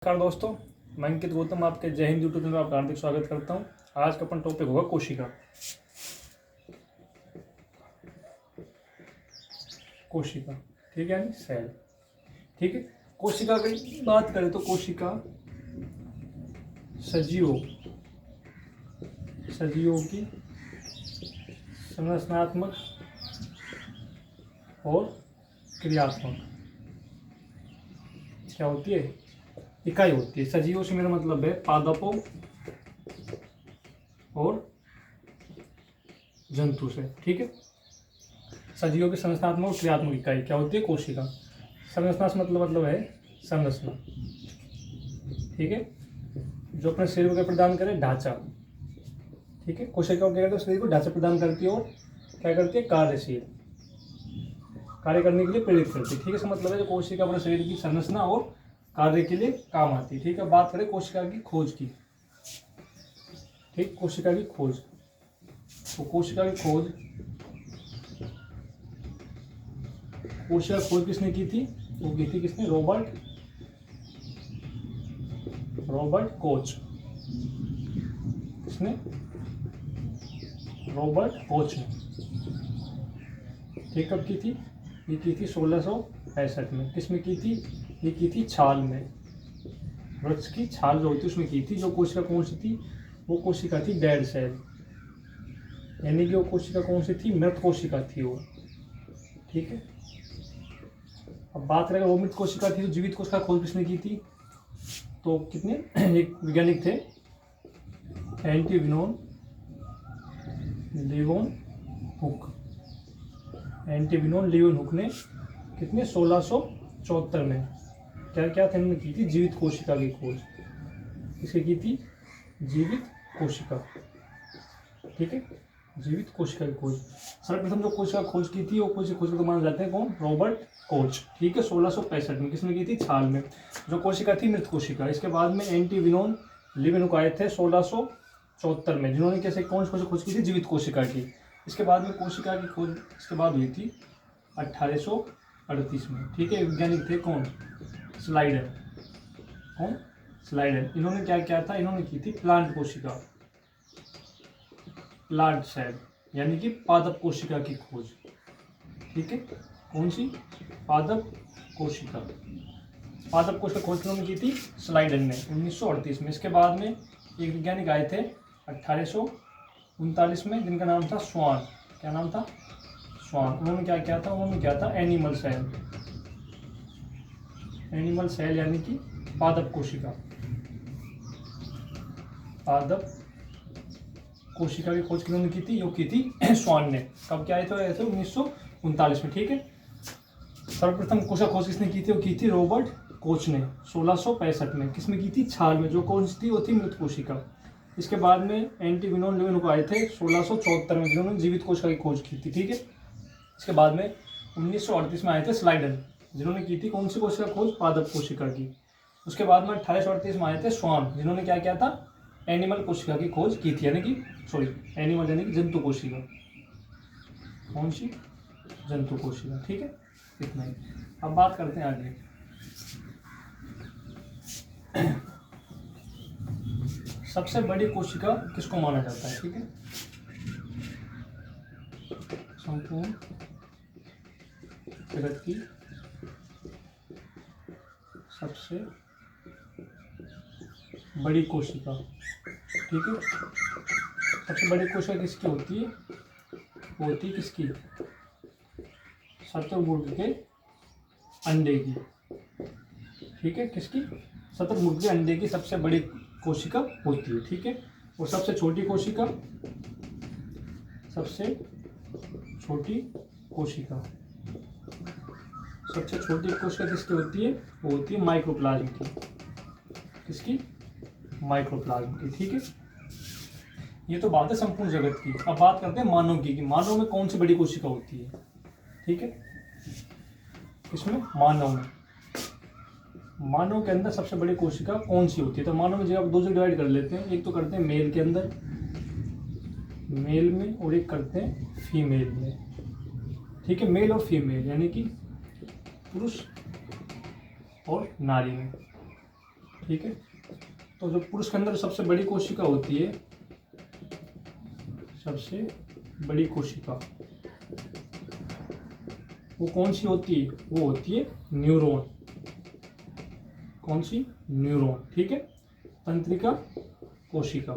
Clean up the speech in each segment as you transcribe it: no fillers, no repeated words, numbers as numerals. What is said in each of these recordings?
नमस्कार दोस्तों, मैं अंकित गौतम आपके जय हिंद यूट्यूब चैनल में आपका हार्दिक स्वागत करता हूं। आज का अपन टॉपिक होगा कोशिका। कोशिका ठीक है, यानी सेल। ठीक है, कोशिका की बात करें तो कोशिका सजीवों की संरचनात्मक और क्रियात्मक क्या होती है, इकाई होती है। सजीवों से मेरा मतलब है पादपों और जंतु से। ठीक है, सजीवों की संरचनात्मक और क्रियात्मक इकाई क्या होती है, कोशिका। संरचना से मतलब है संरचना। ठीक है, जो अपने शरीर को प्रदान करे ढांचा। ठीक है, कोशिका क्या करती है, शरीर को ढांचा प्रदान करती है और क्या करती है, कार्यशील कार्य करने के लिए प्रेरित करती है। ठीक है, इसका मतलब है जो कोशिका अपने शरीर की संरचना और कार्य के लिए काम आती है। ठीक है, बात करें कोशिका की खोज की। ठीक, कोशिका की खोज, तो कोशिका की खोज किसने की थी, वो की थी किसने, रॉबर्ट कोच। किसने, रॉबर्ट कोच ने। ठीक, कब की थी, ये की थी 1665 में। किसमें की थी, ये की थी छाल में, वृक्ष की छाल जो होती है उसमें की थी। जो कोशिका कौन सी थी, वो कोशिका थी डेड सेल, यानी कि वो कोशिका कौन सी थी, मृत कोशिका थी वो। ठीक है, अब बात करें वो मृत कोशिका थी तो जीवित कोशिका खोज किसने की थी, तो कितने एक वैज्ञानिक थे, एंटीविनोन लीवन हुक ने कितने 1674 में क्या क्या थे, उन्होंने की थी जीवित कोशिका की खोज। किसकी की थी, जीवित कोशिका। ठीक है, जीवित कोशिका की खोज। सर्वप्रथम जो कोशिका खोज की थी वो कोशिका खोज को माने जाते हैं कौन, रॉबर्ट कोच। ठीक है, 1665 में। किसने की थी, छाल में। जो कोशिका थी मृत कोशिका। इसके बाद में एंटीविनोन लीवेनहुक आए थे 1674 में, जिन्होंने कैसे कौन सी खोज की थी, जीवित कोशिका की। इसके बाद में कोशिका की खोज इसके बाद हुई थी 1838 में। ठीक है, वैज्ञानिक थे कौन, स्लाइडर। कौन, स्लाइडर। इन्होंने क्या किया था, इन्होंने की थी प्लांट कोशिका, प्लांट सेल, यानी कि पादप कोशिका की खोज। ठीक है, कौन सी, पादप कोशिका। पादप कोशिका खोज उन्होंने की थी स्लाइडर ने 1938 में। इसके बाद में एक वैज्ञानिक आए थे 1839 में, जिनका नाम था स्वान। क्या नाम था, स्वान। उन्होंने क्या किया था, उन्होंने किया था एनिमल सेल यानी कि पादप कोशिका। पादप कोशिका की खोज किन्होंने की थी, यो की थी स्वान ने। कब क्या आए थे, 1939 में। ठीक है, सर्वप्रथम कोशिका खोज किसने की थी, वो की थी रॉबर्ट कोच ने 1665 में। किसमें की थी, छाल में। जो कौन सी थी, वो थी मृत कोशिका। इसके बाद में एंटीविनोन लीवेनहुक आए थे 1674 में, जिन्होंने जीवित कोशिका की खोज की थी। ठीक है, इसके बाद में 1938 में आए थे स्लाइडर, जिन्होंने की थी कौन सी कोशिका खोज, पादप कोशिका की। उसके बाद में 1838 में आए थे स्वान, जिन्होंने क्या किया था, एनिमल कोशिका की खोज की थी, यानी कि एनिमल यानी कि जंतु कोशिका। कौन सी, जंतु कोशिका। ठीक है, इतना ही। अब बात करते हैं आगे। सबसे बड़ी कोशिका किसको माना जाता है। ठीक है, संपूर्ण जगत की सबसे बड़ी कोशिका। ठीक है, सबसे बड़ी कोशिका किसकी होती है, वो होती है किसकी, शतुरमुर्ग के अंडे की। ठीक है, किसकी, शतुरमुर्ग के अंडे की सबसे बड़ी कोशिका होती है। ठीक है, और सबसे छोटी कोशिका किसकी होती है, वो होती है माइक्रोप्लाज्म की। किसकी, माइक्रोप्लाज्म की। ठीक है, ये तो बात है संपूर्ण जगत की। अब बात करते हैं मानव की मानव में कौन सी बड़ी कोशिका होती है। ठीक है, इसमें मानव के अंदर सबसे बड़ी कोशिका कौन सी होती है, तो मानव में जगह दो जगह डिवाइड कर लेते हैं। एक तो करते हैं मेल के अंदर, मेल में, और एक करते हैं फीमेल में। ठीक है, मेल और फीमेल यानी कि पुरुष और नारी में। ठीक है। तो जो पुरुष के अंदर सबसे बड़ी कोशिका होती है, सबसे बड़ी कोशिका वो कौन सी होती है? वो होती है न्यूरॉन। कौन सी? न्यूरॉन, ठीक है। तंत्रिका कोशिका,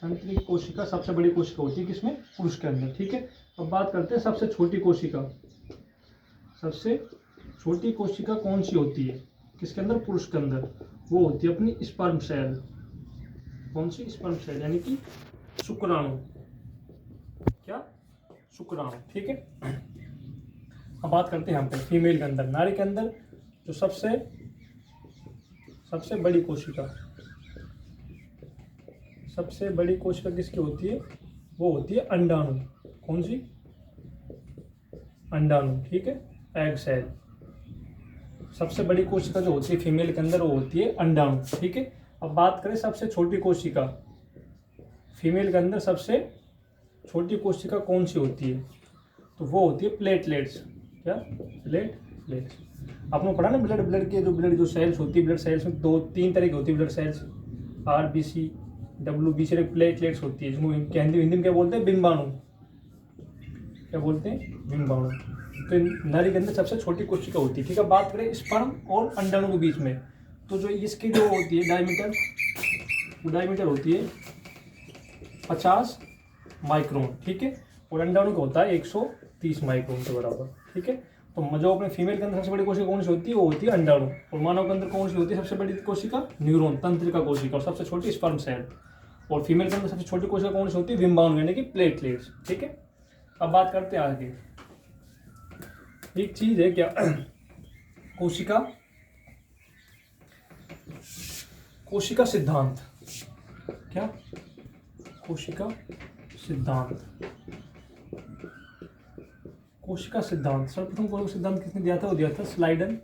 तंत्रिका कोशिका सबसे बड़ी कोशिका होती है किसमें? पुरुष के अंदर, ठीक है। अब बात करते हैं सबसे छोटी कोशिका। सबसे छोटी कोशिका कौन सी होती है किसके अंदर? पुरुष के अंदर। वो होती है अपनी स्पर्म सेल। कौन सी? स्पर्म सेल, यानी कि शुक्राणु। क्या? शुक्राणु, ठीक है। अब बात करते हैं हम पे फीमेल के अंदर, नारी के अंदर जो सबसे बड़ी कोशिका, सबसे बड़ी कोशिका किसकी होती है? वो होती है अंडाणु। कौन सी? अंडाणु, ठीक है। Egg cell. सबसे बड़ी कोशिका जो होती है फीमेल के अंदर वो होती है अंडाणु, ठीक है। अब बात करें सबसे छोटी कोशिका, फीमेल के अंदर सबसे छोटी कोशिका कौन सी होती है? तो वो होती है प्लेटलेट्स। क्या? प्लेटलेट्स। आपने पढ़ा ना ब्लड के जो सेल्स होती है, ब्लड सेल्स में 2-3 तरह की होती है blood cells, RBC, WBC, platelets होती है, जिसको हिंदी में क्या बोलते हैं? बिंबाणु। क्या बोलते हैं? बिंबाणु। तो नारी के अंदर सबसे छोटी कोशिका होती है, ठीक है। बात करें स्पर्म और अंडाणु के बीच में, तो जो इसकी जो होती है डायमीटर, वो डायमीटर होती है 50 माइक्रोन, ठीक है। और अंडाणु का होता है 130 माइक्रोन के बराबर, ठीक है। तो जो अपने फीमेल के अंदर सबसे बड़ी कोशिका कौन सी होती है? वो होती है अंडाणु। और मानव के अंदर कौन सी होती है सबसे बड़ी कोशिका? न्यूरॉन, तंत्रिका कोशिका। और सबसे छोटी स्पर्म सेल। और फीमेल के अंदर सबसे छोटी कोशिका कौन सी होती है? बिंबाणु, यानी कि प्लेटलेट्स, ठीक है। अब बात करते हैं आगे। एक चीज है क्या? कोशिका सिद्धांत। क्या? कोशिका सिद्धांत। कोशिका सिद्धांत सर्वप्रथम कोशिका सिद्धांत किसने दिया था? वो दिया था स्लाइडन,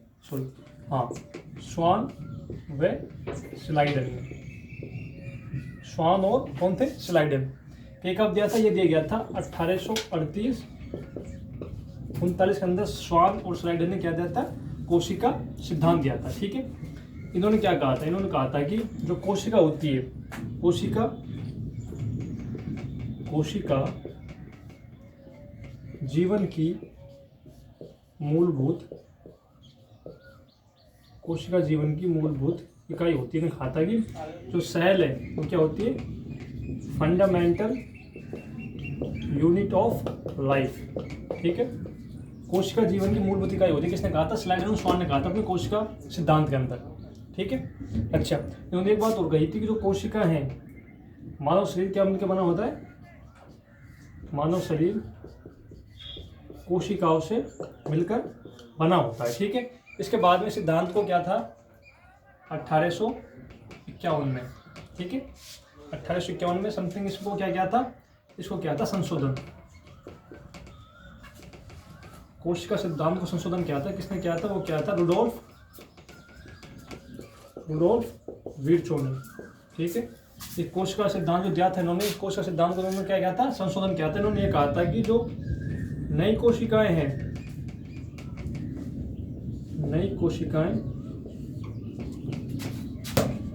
स्वान व स्लाइडन ने। स्वान और कौन थे? स्लाइडन। ये कब दिया था? ये दिया गया था 1838-39 के अंदर। स्वान और स्लाइडन ने क्या दिया था? कोशिका सिद्धांत दिया था, ठीक है। इन्होंने क्या कहा था? इन्होंने कहा था कि जो कोशिका होती है, कोशिका जीवन की मूलभूत इकाई होती है। कहा था कि जो सेल है वो क्या होती है? फंडामेंटल यूनिट ऑफ लाइफ, ठीक है। कोशिका जीवन की मूलभूत इकाई होती है। किसने कहा था? स्लाइडन और स्वान ने कहा था अपने कोशिका सिद्धांत के अंदर, ठीक है। अच्छा, इन्होंने एक बात और कही थी कि जो कोशिका है, मानव शरीर क्या मिलकर बना होता है? मानव शरीर कोशिकाओं से मिलकर बना होता है, ठीक है। इसके बाद में सिद्धांत को क्या था? 1851 में, ठीक है। 1851 में समथिंग इसको क्या किया था? इसको क्या था? संशोधन। कोशिका सिद्धांत को संशोधन किया था। किसने किया था? वो क्या था? रुडोल्फ विर्चो ने, ठीक है। ये कोशिका सिद्धांत जो दिया था इन्होंने, इस कोशिका सिद्धांत को इन्होंने क्या किया था? संशोधन किया था। इन्होंने ये कहा था कि जो नई कोशिकाएं हैं,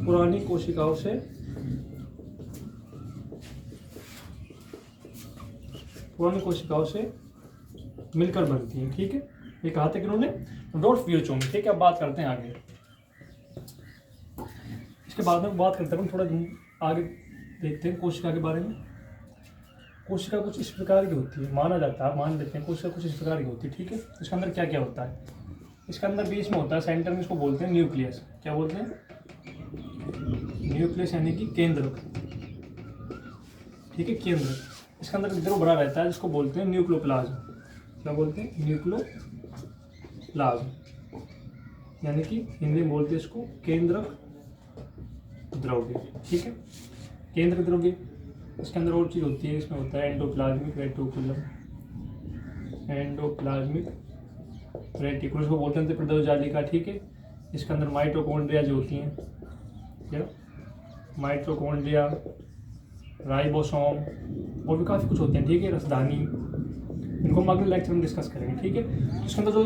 पुरानी कोशिकाओं से मिलकर बनती हैं, ठीक है। ये कहा था कि उन्होंने रुडोल्फ विर्चो ने, ठीक है। अब बात करते हैं आगे। इसके बाद में बात करते हैं, थोड़ा आगे देखते हैं कोशिका के बारे में। कोशिका कुछ इस प्रकार की होती है, मान लेते हैं कोशिका कुछ इस प्रकार की होती है, ठीक है। इसके अंदर क्या क्या होता है? इसके अंदर बीच में होता है, सेंटर में, इसको बोलते हैं न्यूक्लियस। क्या बोलते हैं? न्यूक्लियस, यानी कि केंद्रक, ठीक है, केंद्रक। इसके अंदर द्रव भरा रहता है जिसको बोलते हैं न्यूक्लियोप्लाज्म। क्या बोलते हैं? न्यूक्लियोप्लाज्म, यानी कि हिंदी में बोलते हैं इसको केंद्रक द्रव्य, ठीक है। केंद्रक द्रव्य। इसके अंदर और चीज़ होती है, इसमें होता है एंडोप्लाज्मिक रेटिकुलम को बोलते हैं प्रदोष जालिका, ठीक है। इसके अंदर माइटोकॉन्ड्रिया जो होती हैं, क्या? माइटोकॉन्ड्रिया, राइबोसोम और भी काफ़ी कुछ होते हैं, ठीक है। रसधानी, इनको हम अगले लेक्चर में डिस्कस करेंगे, ठीक है। इसके अंदर जो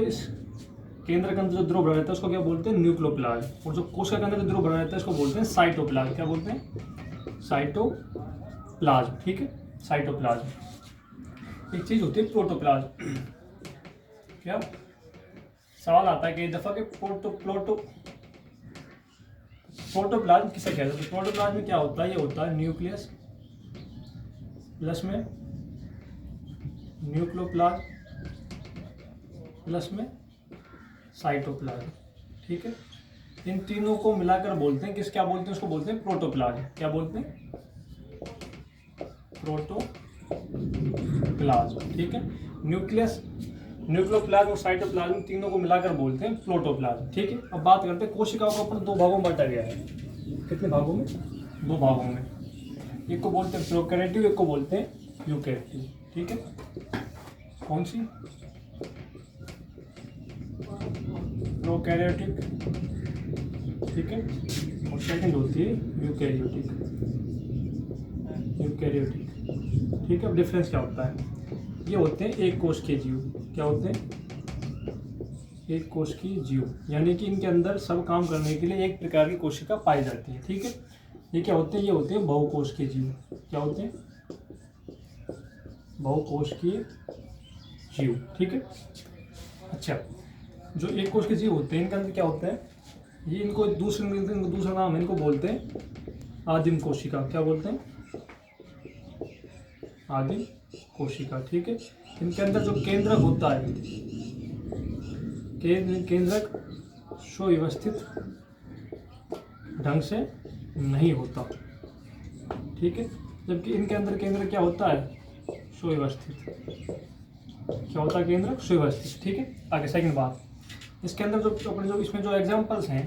केंद्र के अंदर जो द्रव भरा रहता है उसको क्या बोलते हैं, न्यूक्लियोप्लाज्म। और जो कोशिका के अंदर जो द्रव भरा रहता है उसको बोलते हैं साइटोप्लाज्म। क्या बोलते हैं, साइटोप्लाज्म। ठीक है, साइटोप्लाज्म। एक चीज होती है प्रोटोप्लाज्म। क्या सवाल आता है कई दफा कि प्रोटोप्लाज्म किसे कहते हैं। तो प्रोटोप्लाज्म में क्या होता है, ये होता है न्यूक्लियस प्लस में न्यूक्लियोप्लाज्म प्लस में साइटोप्लाज्म। ठीक है, इन तीनों को मिलाकर बोलते हैं क्या बोलते हैं, उसको बोलते हैं प्रोटोप्लाज्म। क्या बोलते हैं, प्रोटोप्लाज्म। ठीक है, न्यूक्लियोप्लाज्म और साइटोप्लाज्म तीनों को मिलाकर बोलते हैं प्रोटोप्लाज्म। ठीक है, अब बात करते हैं कोशिकाओं को अपन 2 भागों में बांटा गया है। कितने भागों में, 2 भागों में। एक को बोलते हैं प्रोकैरियोटिक, एक को बोलते हैं यूकैरियोटिक। ठीक है, कौन सी, प्रोकैरियोटिक। ठीक है, और सेकंड होती है यूकैरियोटिक। ठीक है, अब डिफरेंस क्या होता है, ये होते हैं एक कोश के जीव। क्या होते हैं, एक कोश की जीव, यानी कि इनके अंदर सब काम करने के लिए एक प्रकार की कोशिका पाई जाती है। ठीक है, ये क्या होते हैं, ये होते हैं बहुकोश के जीव। क्या होते हैं, बहुकोश के जीव। ठीक है, अच्छा, जो एक कोश के जीव होते हैं इनके अंदर क्या होता है, ये इनको दूसरा नाम है, इनको बोलते हैं आदिम कोशिका। क्या बोलते हैं, आदिम कोशिका। ठीक है, इनके अंदर जो केंद्रक होता है, केंद्रक सुव्यवस्थित ढंग से नहीं होता। ठीक है, जबकि इनके अंदर केंद्र क्या होता है, सुव्यवस्थित। क्या होता है, केंद्र सुव्यवस्थित। ठीक है, आगे सेकंड बात, इसके अंदर जो अपने जो इसमें जो एग्जांपल्स हैं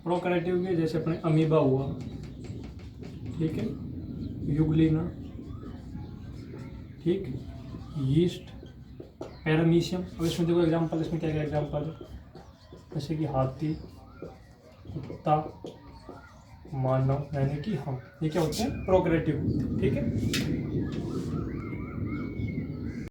प्रोकैरियोटिक के, जैसे अपने अमीबा हुआ। ठीक है, यूग्लिना। ठीक, यीस्ट, पैरामीशियम। अब इसमें देखो एग्जांपल, इसमें क्या क्या एग्जांपल है, जैसे कि हाथी, कुत्ता, मानव, यानी कि हम, ये क्या होते हैं, प्रोकैरियोटिक होते हैं। ठीक है,